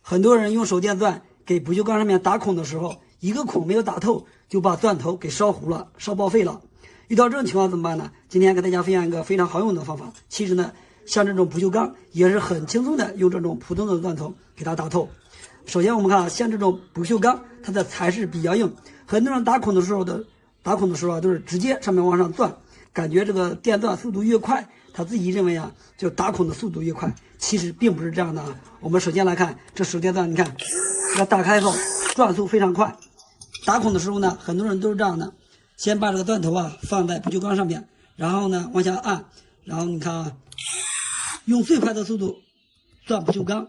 很多人用手电钻给不锈钢上面打孔的时候，一个孔没有打透，就把钻头给烧糊了、烧报废了。遇到这种情况怎么办呢？今天给大家分享一个非常好用的方法。其实呢，像这种不锈钢也是很轻松的用这种普通的钻头给它打透。首先我们看啊，像这种不锈钢，它的材质比较硬，很多人打孔的时候啊，都是直接上面往上钻，感觉这个电钻速度越快，他自己认为啊，就打孔的速度越快。其实并不是这样的啊。我们首先来看这手电钻，你看给它打开后转速非常快。打孔的时候呢，很多人都是这样的，先把这个钻头啊放在不锈钢上面，然后呢往下按，然后你看啊，用最快的速度钻不锈钢，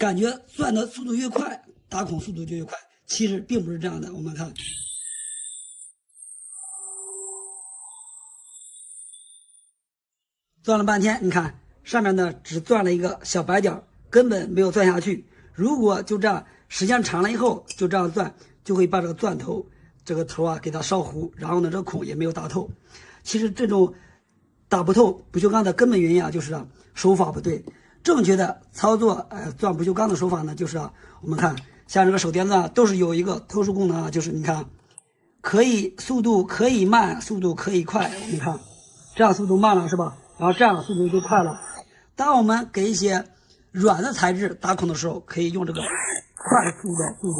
感觉钻的速度越快，打孔速度就越快。其实并不是这样的，我们看。钻了半天，你看上面呢只钻了一个小白点，根本没有钻下去。如果就这样时间长了以后就这样钻，就会把这个钻头这个头啊给它烧糊，然后呢这个孔也没有打透。其实这种打不透不锈钢的根本原因啊，就是啊手法不对。正确的操作钻不锈钢的手法呢，就是啊我们看像这个手电钻都是有一个特殊功能啊，就是你看速度可以慢，速度可以快。你看这样速度慢了是吧？然后这样速度就快了。当我们给一些软的材质打孔的时候，可以用这个快速的速度。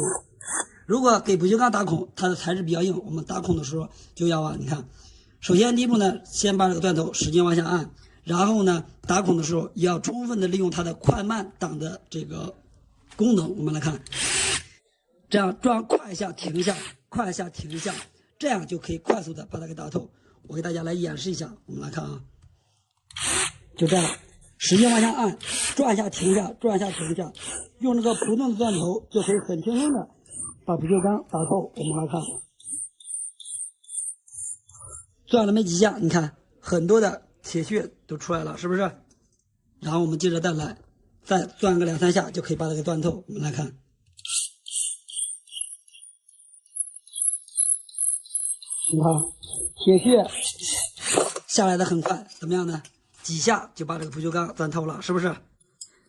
如果给不锈钢打孔，它的材质比较硬，我们打孔的时候就要啊，你看，首先第一步呢，先把这个钻头使劲往下按，然后呢，打孔的时候也要充分的利用它的快慢档的这个功能。我们来看，这样转快一下停一下，快一下停一下，这样就可以快速的把它给打透。我给大家来演示一下，我们来看啊。就这样，使劲往下按，转一下停一下，转一下停一下，用这个普通的钻头就可以很轻松的把不锈钢打透。我们来看，转了没几下，你看很多的铁屑都出来了，是不是？然后我们接着再钻个2、3下就可以把它给钻透。我们来看，你看铁屑下来的很快，怎么样呢？几下就把这个不锈钢钻透了，是不是？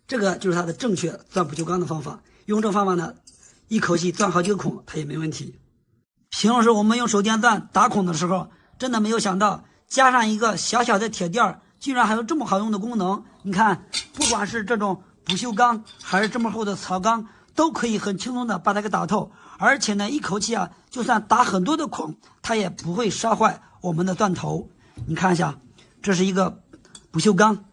这个就是它的正确钻不锈钢的方法。用这个方法呢，一口气钻好几个孔，它也没问题。平时我们用手电钻打孔的时候，真的没有想到加上一个小小的铁垫，居然还有这么好用的功能。你看，不管是这种不锈钢还是这么厚的槽钢，都可以很轻松的把它给打透。而且呢，一口气啊，就算打很多的孔，它也不会烧坏我们的钻头。你看一下，这是一个不锈钢，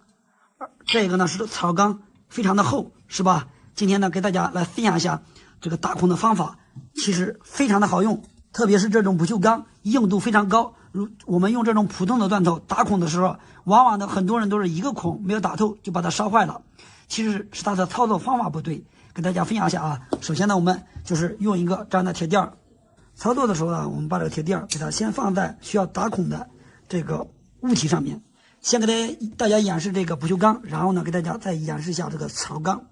这个呢是槽钢，非常的厚，是吧？今天呢给大家来分享一下这个打孔的方法，其实非常的好用，特别是这种不锈钢硬度非常高。我们用这种普通的钻头打孔的时候，往往的很多人都是一个孔没有打透就把它烧坏了，其实是它的操作方法不对。给大家分享一下啊。首先呢，我们就是用一个这样的铁垫，操作的时候呢，我们把这个铁垫给它先放在需要打孔的这个物体上面。先给大家演示这个不锈钢，然后呢给大家再演示一下这个槽钢。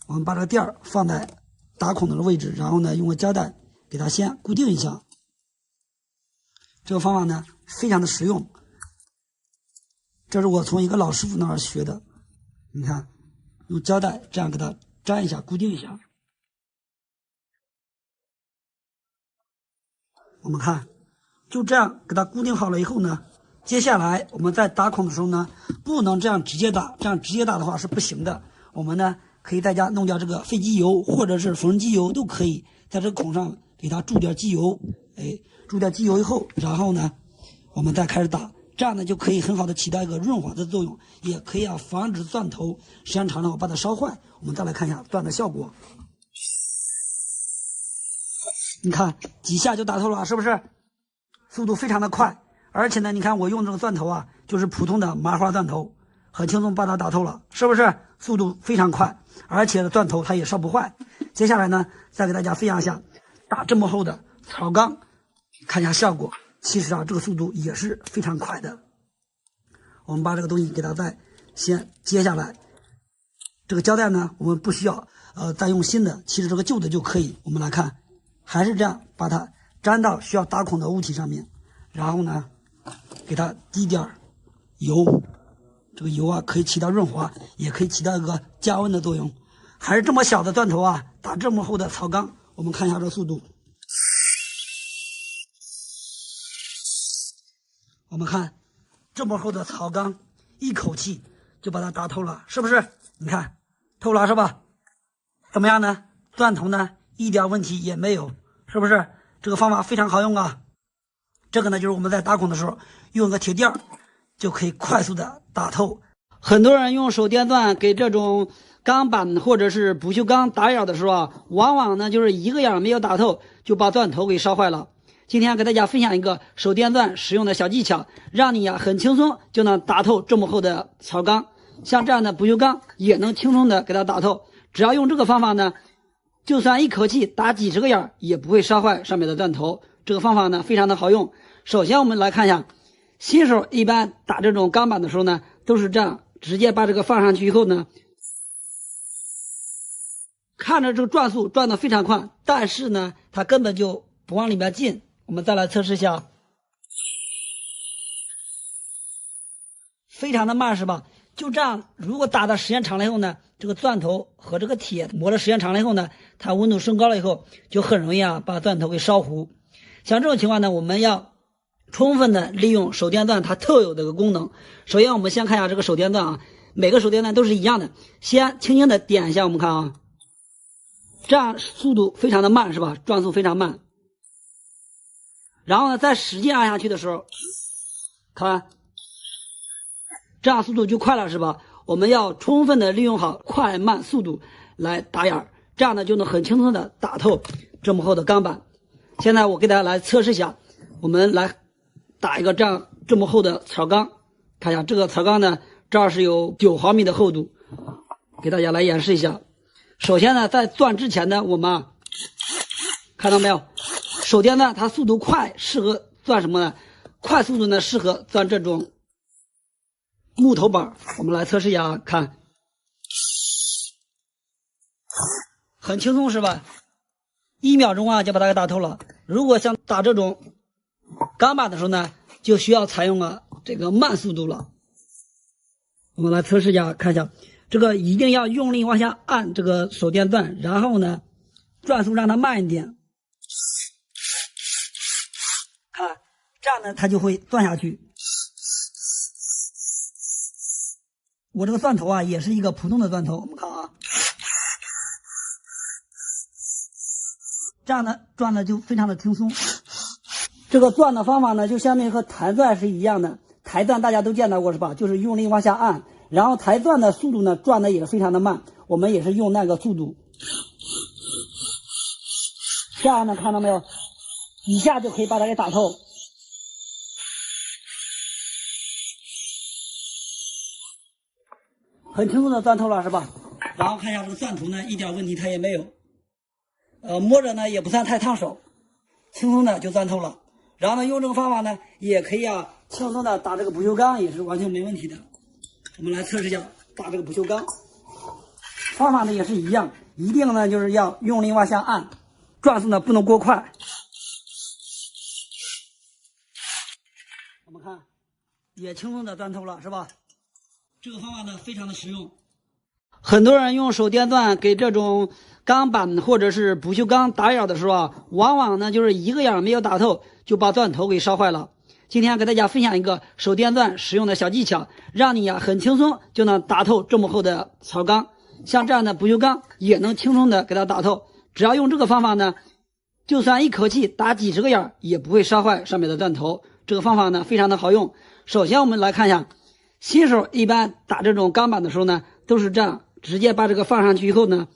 我们把这个垫放在打孔的位置，然后呢用个胶带给它先固定一下。这个方法呢非常的实用，这是我从一个老师傅那儿学的。你看，用胶带这样给它粘一下，固定一下。我们看，就这样给它固定好了以后呢，接下来我们在打孔的时候呢，不能这样直接打，这样直接打的话是不行的。我们呢可以在家弄点这个废机油或者是缝机油都可以，在这个孔上给它注点机油，注点机油以后，然后呢我们再开始打，这样呢就可以很好的起到一个润滑的作用，也可以防止钻头时间长了把它烧坏。我们再来看一下钻的效果，你看几下就打透了，是不是？速度非常的快。而且呢，你看我用这个钻头啊，就是普通的麻花钻头，很轻松把它打透了，是不是？速度非常快，而且钻头它也烧不坏。接下来呢，再给大家分享一下打这么厚的槽钢，看一下效果。其实啊，这个速度也是非常快的。我们把这个东西给它先接下来，这个胶带呢，我们不需要再用新的，其实这个旧的就可以。我们来看，还是这样把它粘到需要打孔的物体上面，然后呢给它滴点油，这个油啊可以起到润滑，也可以起到一个加温的作用。还是这么小的钻头啊，打这么厚的槽钢，我们看一下这速度。我们看这么厚的槽钢，一口气就把它打透了，是不是？你看透了是吧？怎么样呢？钻头呢一点问题也没有，是不是？这个方法非常好用啊。这个呢就是我们在打孔的时候用个铁垫就可以快速的打透。很多人用手电钻给这种钢板或者是不锈钢打眼的时候啊，往往呢就是一个眼没有打透就把钻头给烧坏了。今天给大家分享一个手电钻使用的小技巧，让你很轻松就能打透这么厚的槽钢，像这样的不锈钢也能轻松的给它打透。只要用这个方法呢，就算一口气打几十个眼也不会烧坏上面的钻头。这个方法呢非常的好用。首先我们来看一下，新手一般打这种钢板的时候呢，都是这样，直接把这个放上去以后呢，看着这个转速转得非常快，但是呢它根本就不往里面进。我们再来测试一下，非常的慢是吧？就这样，如果打的时间长了以后呢，这个钻头和这个铁磨的时间长了以后呢，它温度升高了以后，就很容易把钻头给烧糊。像这种情况呢，我们要充分的利用手电钻它特有的一个功能。首先我们先看一下这个手电钻啊，每个手电钻都是一样的，先轻轻的点一下，我们看啊，这样速度非常的慢是吧？转速非常慢。然后呢，再使劲按下去的时候，看，这样速度就快了是吧？我们要充分的利用好快慢速度来打眼，这样呢就能很轻松的打透这么厚的钢板。现在我给大家来测试一下，我们来打一个这么厚的槽钢，看一下这个槽钢呢，这儿是有9毫米的厚度，给大家来演示一下。首先呢，在钻之前呢，我们看到没有？手电钻它速度快，适合钻什么呢？快速度呢适合钻这种木头板。我们来测试一下，看，很轻松是吧？1秒钟就把它给打透了。如果想打这种钢板的时候呢，就需要采用这个慢速度了。我们来测试一下，看一下，这个一定要用力往下按这个手电钻，然后呢转速让它慢一点。看，这样呢它就会钻下去。我这个钻头也是一个普通的钻头，我们看这样呢钻的就非常的轻松。这个钻的方法呢，就相当于和抬钻是一样的。抬钻大家都见到过是吧？就是用力往下按，然后抬钻的速度呢，转的也非常的慢。我们也是用那个速度，这样呢，看到没有？几下就可以把它给打透。很轻松的钻透了是吧？然后看一下这个钻头呢，一点问题它也没有，摸着呢也不算太烫手，轻松的就钻透了。然后呢，用这个方法呢，也可以轻松的打这个不锈钢，也是完全没问题的。我们来测试一下打这个不锈钢，方法呢也是一样，一定呢就是要用力往下按，转速呢不能过快。我们看，也轻松的钻透了是吧？这个方法呢非常的实用。很多人用手电钻给这种钢板或者是不锈钢打眼的时候往往呢就是一个眼没有打透就把钻头给烧坏了。今天给大家分享一个手电钻使用的小技巧，让你很轻松就能打透这么厚的槽钢，像这样的不锈钢也能轻松的给它打透。只要用这个方法呢，就算一口气打几十个眼也不会烧坏上面的钻头。这个方法呢非常的好用。首先我们来看一下，新手一般打这种钢板的时候呢，都是这样，直接把这个放上去以后呢，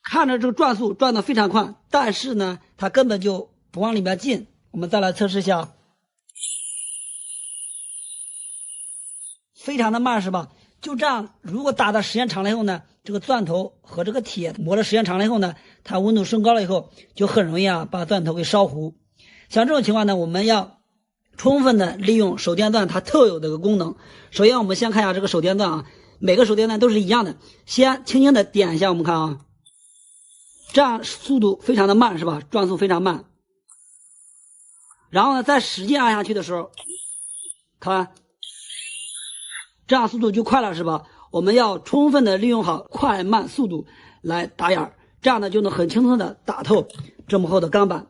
看着这个转速转得非常快，但是呢它根本就不往里面进。我们再来测试一下，非常的慢是吧？就这样，如果打的时间长了以后呢，这个钻头和这个铁磨的时间长了以后呢，它温度升高了以后，就很容易把钻头给烧糊。像这种情况呢，我们要充分的利用手电钻它特有的一个功能。首先我们先看一下这个手电钻每个手电钻都是一样的，先轻轻的点一下，我们看这样速度非常的慢是吧？转速非常慢。然后呢，再使劲按下去的时候，看，这样速度就快了是吧？我们要充分的利用好快慢速度来打眼儿，这样呢就能很轻松的打透这么厚的钢板。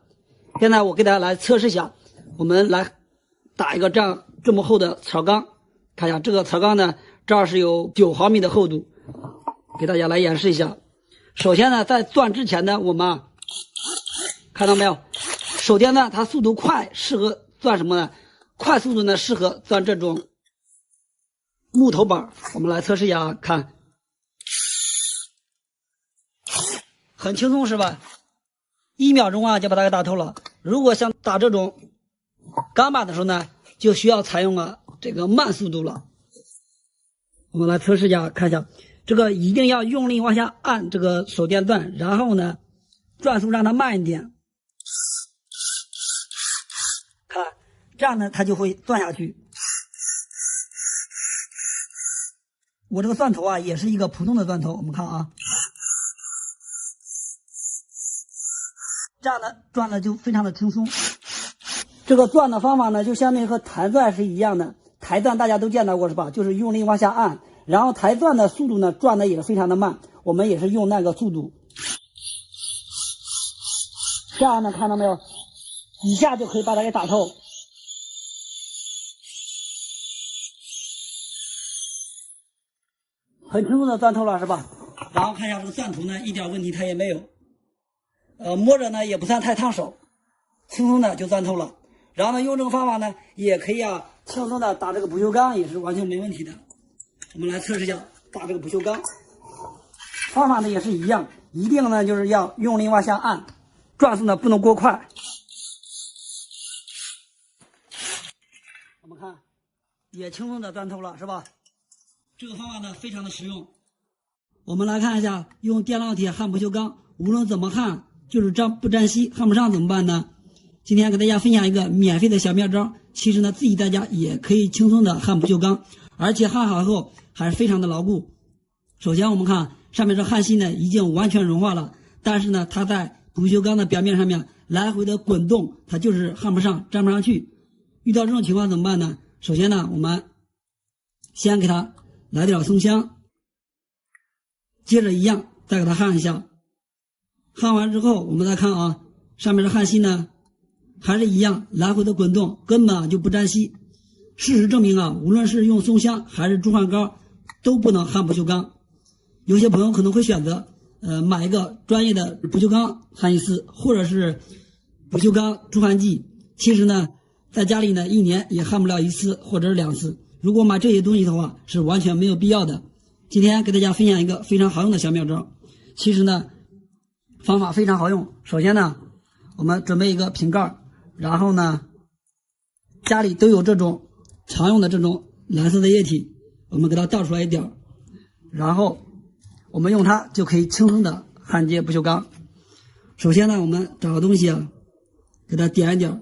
现在我给大家来测试一下，我们来打一个这么厚的槽钢，看一下这个槽钢呢，这儿是有9毫米的厚度，给大家来演示一下。首先呢，在钻之前呢，我们看到没有？手电钻它速度快，适合钻什么呢？快速度呢适合钻这种木头板。我们来测试一下，看，很轻松是吧？1秒钟啊就把它给打透了。如果想打这种钢板的时候呢，就需要采用了这个慢速度了。我们来测试一下，看一下，这个一定要用力往下按这个手电钻，然后呢，转速让它慢一点。看，这样呢，它就会钻下去。我这个钻头啊，也是一个普通的钻头，我们看啊，这样的钻的就非常的轻松。这个钻的方法呢，就相当于和抬钻是一样的。抬钻大家都见到过是吧？就是用力往下按，然后抬钻的速度呢，转的也非常的慢。我们也是用那个速度，这样呢，看到没有？几下就可以把它给打透。很轻松的钻透了是吧？然后看一下这个钻头呢，一点问题它也没有，摸着呢也不算太烫手，轻松的就钻透了。然后呢，用这个方法呢，也可以轻松的打这个不锈钢，也是完全没问题的。我们来测试一下打这个不锈钢，方法呢也是一样，一定呢就是要用力往下按，转速呢不能过快。我们看，也轻松的钻透了是吧？这个方法呢非常的实用。我们来看一下，用电烙铁焊不锈钢，无论怎么焊，就是不粘锡，焊不上怎么办呢？今天给大家分享一个免费的小妙招，其实呢自己在家也可以轻松的焊不锈钢，而且焊好后还是非常的牢固。首先我们看上面这焊锡呢已经完全融化了，但是呢它在不锈钢的表面上面来回的滚动，它就是焊不上，粘不上去。遇到这种情况怎么办呢？首先呢我们先给它来点松香，接着一样再给它焊一下。焊完之后我们再看啊，上面的焊锡呢还是一样来回的滚动，根本就不粘锡。事实证明啊，无论是用松香还是珠焊膏都不能焊不锈钢。有些朋友可能会选择买一个专业的不锈钢焊锡师，或者是不锈钢珠焊剂。其实呢在家里呢1年也焊不了1次或者是2次，如果买这些东西的话是完全没有必要的。今天给大家分享一个非常好用的小妙招，其实呢方法非常好用。首先呢我们准备一个瓶盖，然后呢家里都有这种常用的这种蓝色的液体，我们给它倒出来一点，然后我们用它就可以轻松的焊接不锈钢。首先呢我们找个东西给它点一点，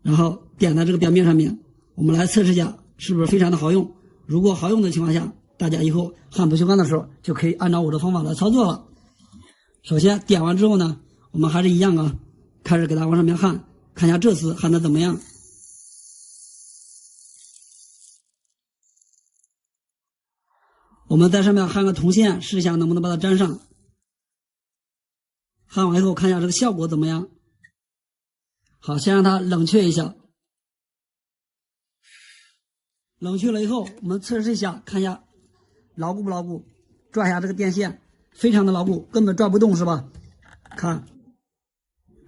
然后点在这个表面上面，我们来测试一下是不是非常的好用。如果好用的情况下，大家以后焊不锈钢的时候就可以按照我的方法来操作了。首先点完之后呢，我们还是一样开始给它往上面焊，看一下这次焊的怎么样。我们在上面焊个铜线，试一下能不能把它粘上。焊完以后看一下这个效果怎么样。好，先让它冷却一下。冷却了以后，我们测试一下，看一下牢固不牢固。转一下这个电线，非常的牢固，根本拽不动是吧？看，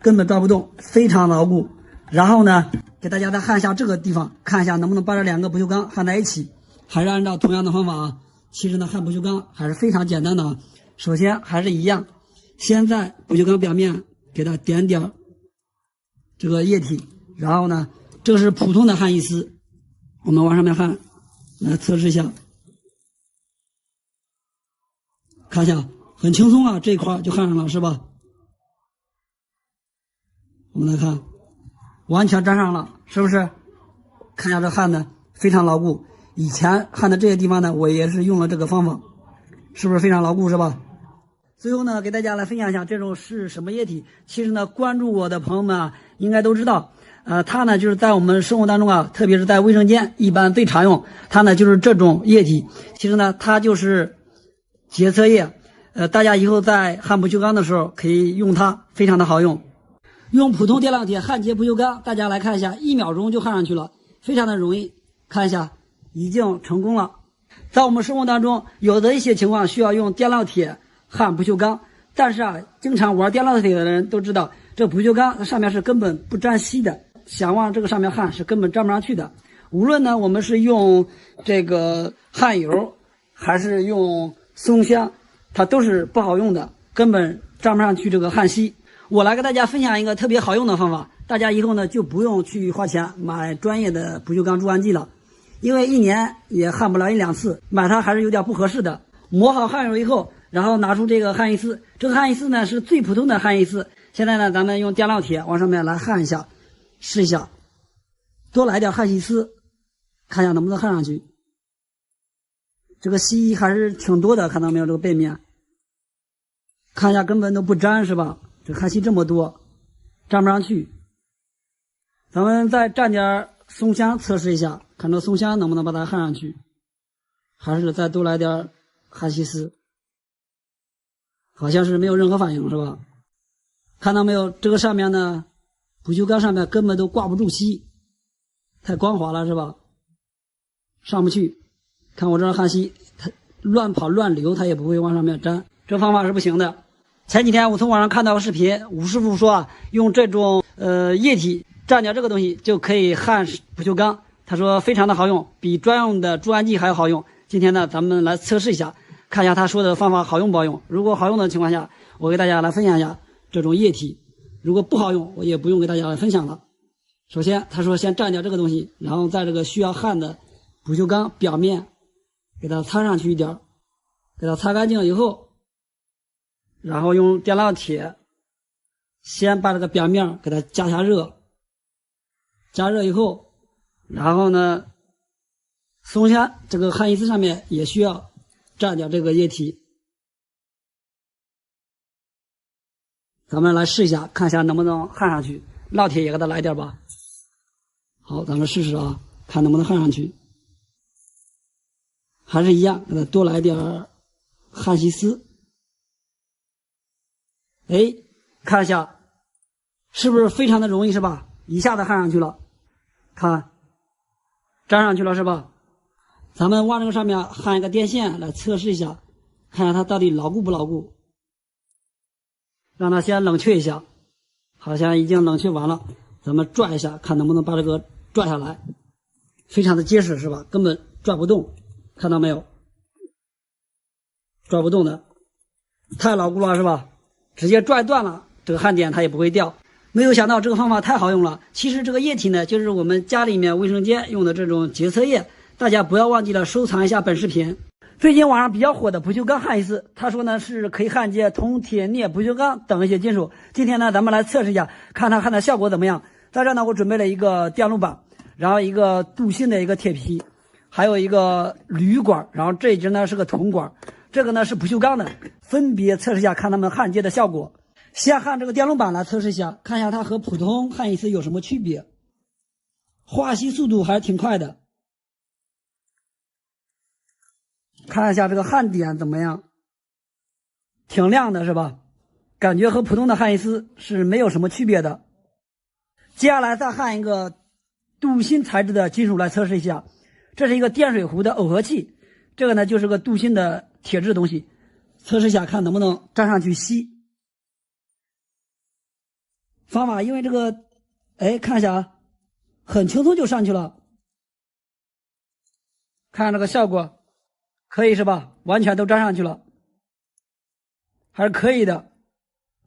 根本拽不动，非常牢固。然后呢，给大家再焊一下这个地方，看一下能不能把这2个不锈钢焊在一起。还是按照同样的方法其实呢焊不锈钢还是非常简单的首先还是一样，先在不锈钢表面给它点点这个液体，然后呢这个是普通的焊锡丝，我们往上面焊，来测试一下，看一下很轻松这一块就焊上了是吧？我们来看，完全粘上了，是不是？看一下这焊的非常牢固。以前焊的这些地方呢，我也是用了这个方法，是不是非常牢固是吧？最后呢，给大家来分享一下这种是什么液体。其实呢，关注我的朋友们应该都知道，它呢就是在我们生活当中啊，特别是在卫生间一般最常用。它呢就是这种液体，其实呢它就是洁厕液。大家以后在焊不锈钢的时候可以用它，非常的好用。用普通电烙铁焊接不锈钢，大家来看一下，1秒钟就焊上去了，非常的容易。看一下，已经成功了。在我们生活当中，有的一些情况需要用电烙铁焊不锈钢，但是啊，经常玩电烙铁的人都知道，这不锈钢它上面是根本不沾锡的，想往这个上面焊是根本粘不上去的。无论呢我们是用这个焊油还是用松香，它都是不好用的，根本粘不上去这个焊锡。我来给大家分享一个特别好用的方法，大家以后呢就不用去花钱买专业的不锈钢注焊剂了，因为1年也焊不了1、2次，买它还是有点不合适的。磨好焊油以后，然后拿出这个焊一丝，这个焊一丝呢是最普通的焊一丝。现在呢咱们用电烙铁往上面来焊一下，试一下，多来点焊锡丝，看一下能不能焊上去。这个锡还是挺多的，看到没有？这个背面看一下根本都不粘，是吧？这焊锡这么多，粘不上去。咱们再蘸点松香测试一下，看这松香能不能把它焊上去，还是再多来点焊锡丝。好像是没有任何反应，是吧？看到没有？这个上面呢，不锈钢上面根本都挂不住锡，太光滑了，是吧？上不去。看我这焊锡，它乱跑乱流，它也不会往上面粘。这方法是不行的。前几天我从网上看到个视频，吴师傅说啊，用这种液体蘸点这个东西就可以焊不锈钢，他说非常的好用，比专用的注焊剂还要好用。今天呢，咱们来测试一下，看一下他说的方法好用不好用。如果好用的情况下，我给大家来分享一下这种液体；如果不好用，我也不用给大家来分享了。首先，他说先蘸点这个东西，然后在这个需要焊的不锈钢表面给它擦上去一点，给它擦干净以后，然后用电烙铁先把这个表面给它加下热，加热以后，然后呢松香这个焊一丝上面也需要蘸点这个液体。咱们来试一下，看一下能不能焊上去。烙铁也给它来点吧。好，咱们试试啊，看能不能焊上去。还是一样，给它多来点焊锡丝。哎，看一下，是不是非常的容易，是吧？一下子焊上去了，看，粘上去了，是吧？咱们往这个上面焊一个电线来测试一下，看一下它到底牢固不牢固。让它先冷却一下，好像已经冷却完了，咱们拽一下，看能不能把这个拽下来。非常的结实，是吧？根本拽不动，看到没有？拽不动的，太牢固了，是吧？直接拽断了，这个焊点它也不会掉。没有想到这个方法太好用了。其实这个液体呢，就是我们家里面卫生间用的这种洁厕液，大家不要忘记了收藏一下本视频。最近网上比较火的不锈钢焊一丝，他说呢是可以焊接铜、铁、镍、不锈钢等一些金属。今天呢咱们来测试一下，看它焊的效果怎么样。在这呢我准备了一个电路板，然后一个镀锌的一个铁皮，还有一个铝管，然后这一只呢是个铜管，这个呢是不锈钢的，分别测试一下看它们焊接的效果。先焊这个电路板来测试一下，看一下它和普通焊一丝有什么区别。化锡速度还是挺快的。看一下这个焊点怎么样，挺亮的，是吧？感觉和普通的焊一丝是没有什么区别的。接下来再焊一个镀锌材质的金属来测试一下，这是一个电水壶的耦合器，这个呢就是个镀锌的铁质的东西，测试一下看能不能粘上去锡。方法因为这个，哎，看一下啊，很轻松就上去了。看这个效果。可以是吧？完全都粘上去了，还是可以的。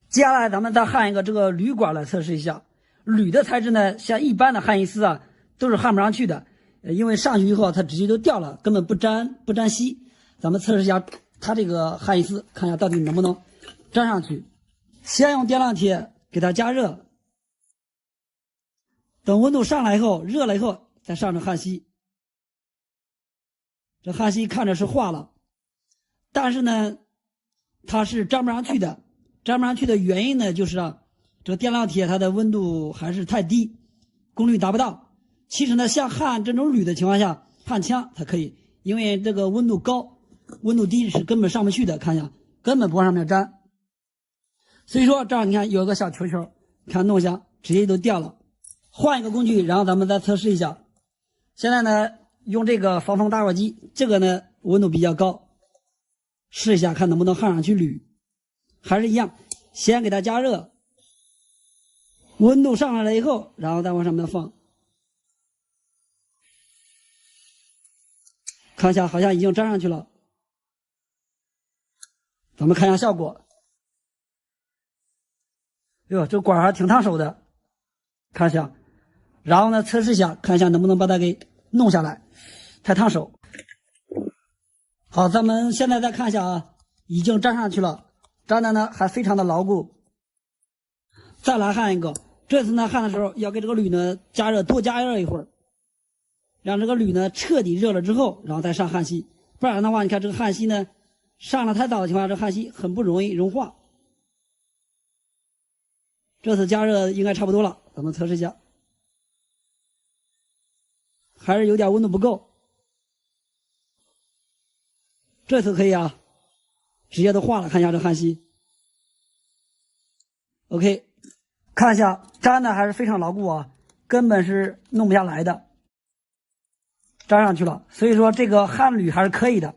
接下来咱们再焊一个这个铝管来测试一下。铝的材质呢，像一般的焊一丝啊，都是焊不上去的，因为上去以后它直接就掉了，根本不粘锡。咱们测试一下它这个焊一丝，看一下到底能不能粘上去。先用电烙铁给它加热，等温度上来以后，热了以后再上成焊锡。这焊锡看着是化了，但是呢，它是粘不上去的。粘不上去的原因呢，就是啊，这个电烙铁它的温度还是太低，功率达不到。其实呢，像焊这种铝的情况下，焊枪它可以，因为这个温度高，温度低是根本上不去的。看一下，根本不往上面粘。所以说这样你看有个小球球，看弄一下，直接都掉了。换一个工具，然后咱们再测试一下。现在呢，用这个防风打火机，这个呢温度比较高，试一下看能不能焊上去铝。还是一样，先给它加热，温度上来了以后，然后再往上面放。看一下，好像已经粘上去了。咱们看一下效果。哟，这管还挺烫手的，看一下。然后呢，测试一下，看一下能不能把它给弄下来，太烫手。好，咱们现在再看一下啊，已经粘上去了，粘的呢还非常的牢固。再来焊一个，这次呢焊的时候要给这个铝呢加热，多加热一会儿。让这个铝呢彻底热了之后，然后再上焊锡，不然的话，你看这个焊锡呢上了太早的情况下，这焊锡很不容易融化。这次加热应该差不多了，咱们测试一下，还是有点温度不够。这次可以啊，直接都化了，看一下这焊锡。OK， 看一下粘的还是非常牢固啊，根本是弄不下来的。粘上去了，所以说这个焊铝还是可以的。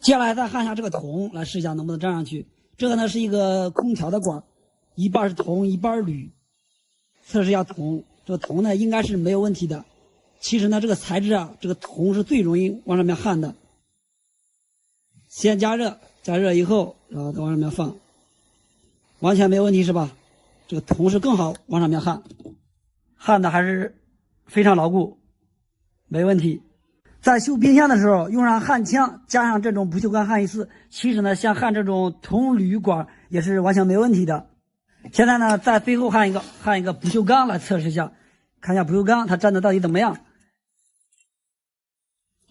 接下来再焊一下这个铜，来试一下能不能粘上去。这个呢是一个空调的管，一半是铜，一半铝。测试一下铜，这个铜呢应该是没有问题的。其实呢这个材质啊，这个铜是最容易往上面焊的。先加热，加热以后，然后再往上面放，完全没有问题是吧？这个铜是更好往上面焊，焊的还是非常牢固。没问题。在修冰箱的时候，用上焊枪加上这种不锈钢焊一丝，其实呢，像焊这种铜铝管也是完全没问题的。现在呢，在最后焊一个不锈钢来测试一下，看一下不锈钢它粘的到底怎么样。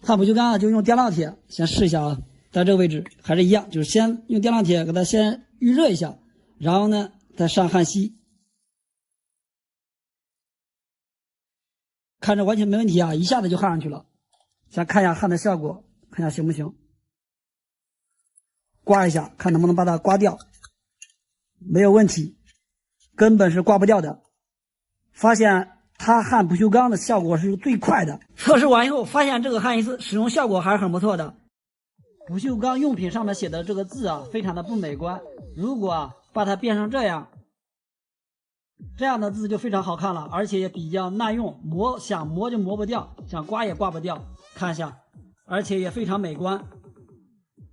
焊不锈钢啊，就用电烙铁，先试一下啊，在这个位置还是一样，就是先用电烙铁给它先预热一下，然后呢再上焊锡。看着完全没问题啊，一下子就焊上去了。先看一下焊的效果，看一下行不行。刮一下，看能不能把它刮掉。没有问题，根本是刮不掉的。发现它焊不锈钢的效果是最快的。测试完以后，发现这个焊一丝使用效果还是很不错的。不锈钢用品上面写的这个字啊，非常的不美观。如果啊把它变成这样的字就非常好看了，而且也比较耐用，想磨就磨不掉，想刮也刮不掉。看一下，而且也非常美观。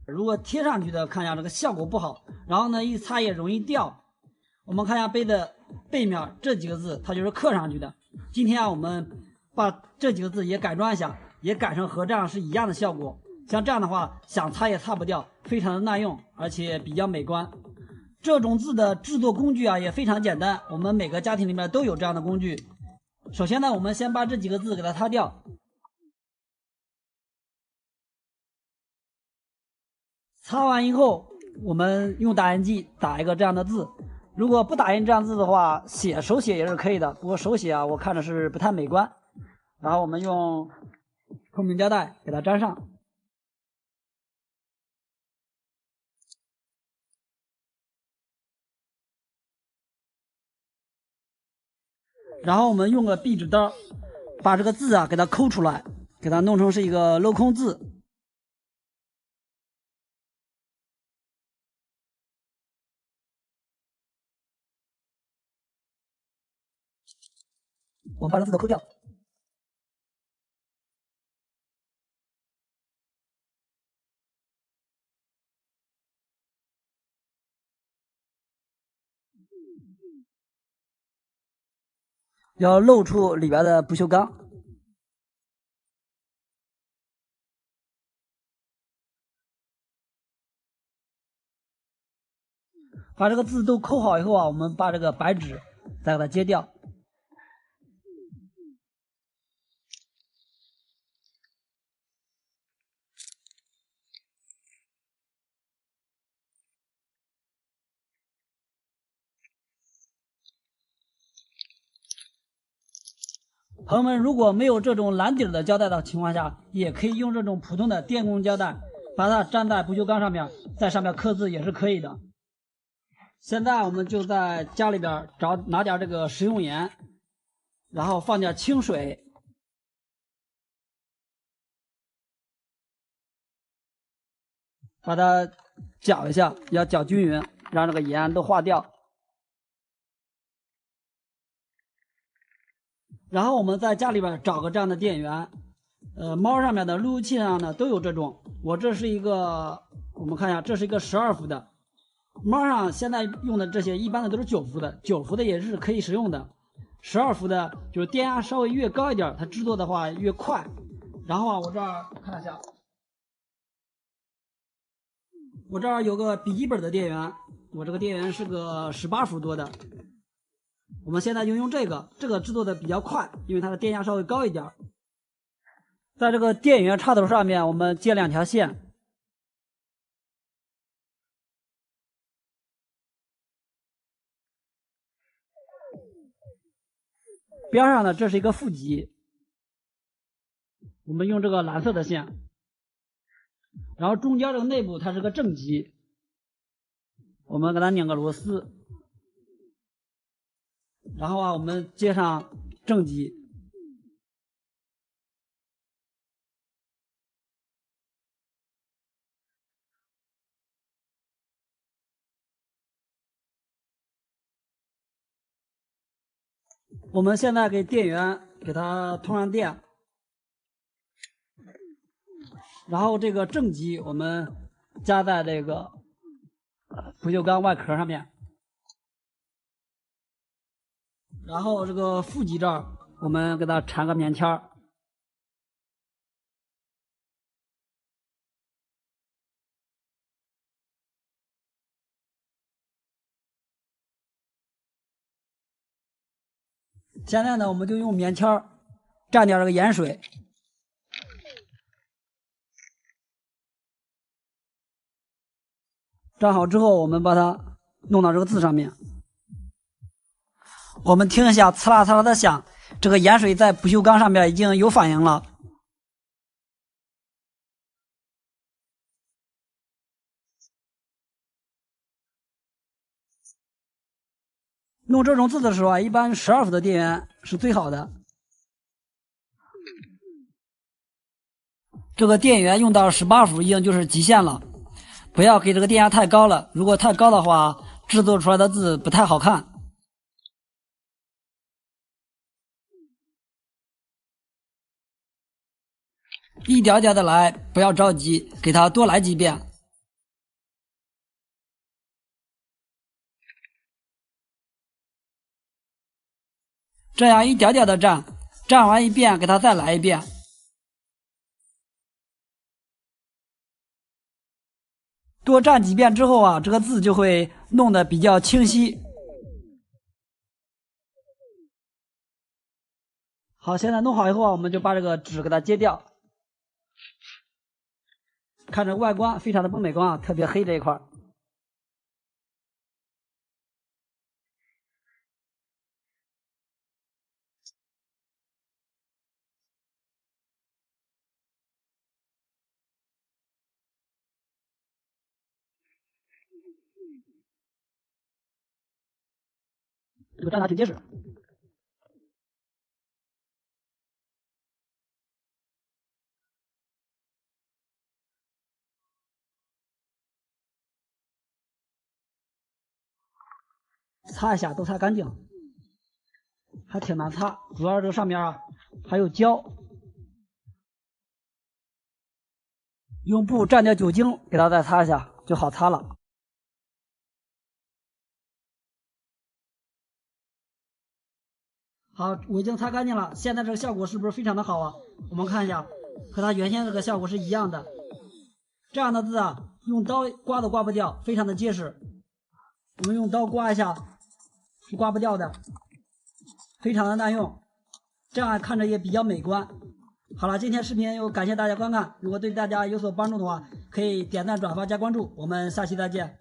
如果贴上去的，看一下这个效果不好，然后呢一擦也容易掉。我们看一下杯的背面这几个字，它就是刻上去的。今天啊，我们把这几个字也改装一下，也改成和这样是一样的效果。像这样的话，想擦也擦不掉，非常的耐用，而且比较美观。这种字的制作工具啊也非常简单，我们每个家庭里面都有这样的工具。首先呢，我们先把这几个字给它擦掉。擦完以后，我们用打印机打一个这样的字。如果不打印这样字的话，手写也是可以的。不过手写啊，我看着是不太美观。然后我们用透明胶带给它粘上。然后我们用个壁纸刀，把这个字啊给它抠出来，给它弄成是一个镂空字。我们把这字都抠掉。要露出里边的不锈钢。把这个字都抠好以后啊，我们把这个白纸再给它揭掉。朋友们，如果没有这种蓝底的胶带的情况下，也可以用这种普通的电工胶带，把它粘在不锈钢上面，在上面刻字也是可以的。现在我们就在家里边拿点这个食用盐，然后放点清水，把它搅一下，要搅均匀，让这个盐都化掉。然后我们在家里边找个这样的电源，猫上面的路由器上呢都有这种。我这是一个，我们看一下，这是一个12伏的。猫上现在用的这些一般的都是9伏的，9伏的也是可以使用的。12伏的就是电压稍微越高一点，它制作的话越快。然后我这儿看一下，我这儿有个笔记本的电源，我这个电源是个18伏多的。我们现在就用这个制作的比较快，因为它的电压稍微高一点。在这个电源插头上面，我们接2条线。边上呢，这是一个负极，我们用这个蓝色的线。然后中间这个内部它是个正极，我们给它拧个螺丝。然后我们接上正极。我们现在给电源给它通上电，然后这个正极我们加在这个不锈钢外壳上面，然后这个负极这儿我们给它缠个棉签儿。现在呢，我们就用棉签儿蘸点这个盐水，蘸好之后，我们把它弄到这个字上面。我们听一下呲啦呲啦的响，这个盐水在不锈钢上面已经有反应了。弄这种字的时候啊，一般12伏的电源是最好的。这个电源用到18伏已经就是极限了，不要给这个电压太高了，如果太高的话，制作出来的字不太好看。一点点的来，不要着急，给它多来几遍。这样一点点的蘸，蘸完一遍，给它再来一遍。多蘸几遍之后啊，这个字就会弄得比较清晰。好，现在弄好以后啊，我们就把这个纸给它揭掉。看着外观非常的不美观啊，特别黑这一块。这个粘的还挺结实。擦一下，都擦干净，还挺难擦，主要这个上面啊还有胶，用布蘸点酒精给它再擦一下就好擦了。好，我已经擦干净了，现在这个效果是不是非常的好啊？我们看一下，和它原先这个效果是一样的。这样的字啊，用刀刮都刮不掉，非常的结实。我们用刀刮一下，是刮不掉的，非常的耐用，这样看着也比较美观。好了，今天视频又感谢大家观看，如果对大家有所帮助的话，可以点赞、转发、加关注，我们下期再见。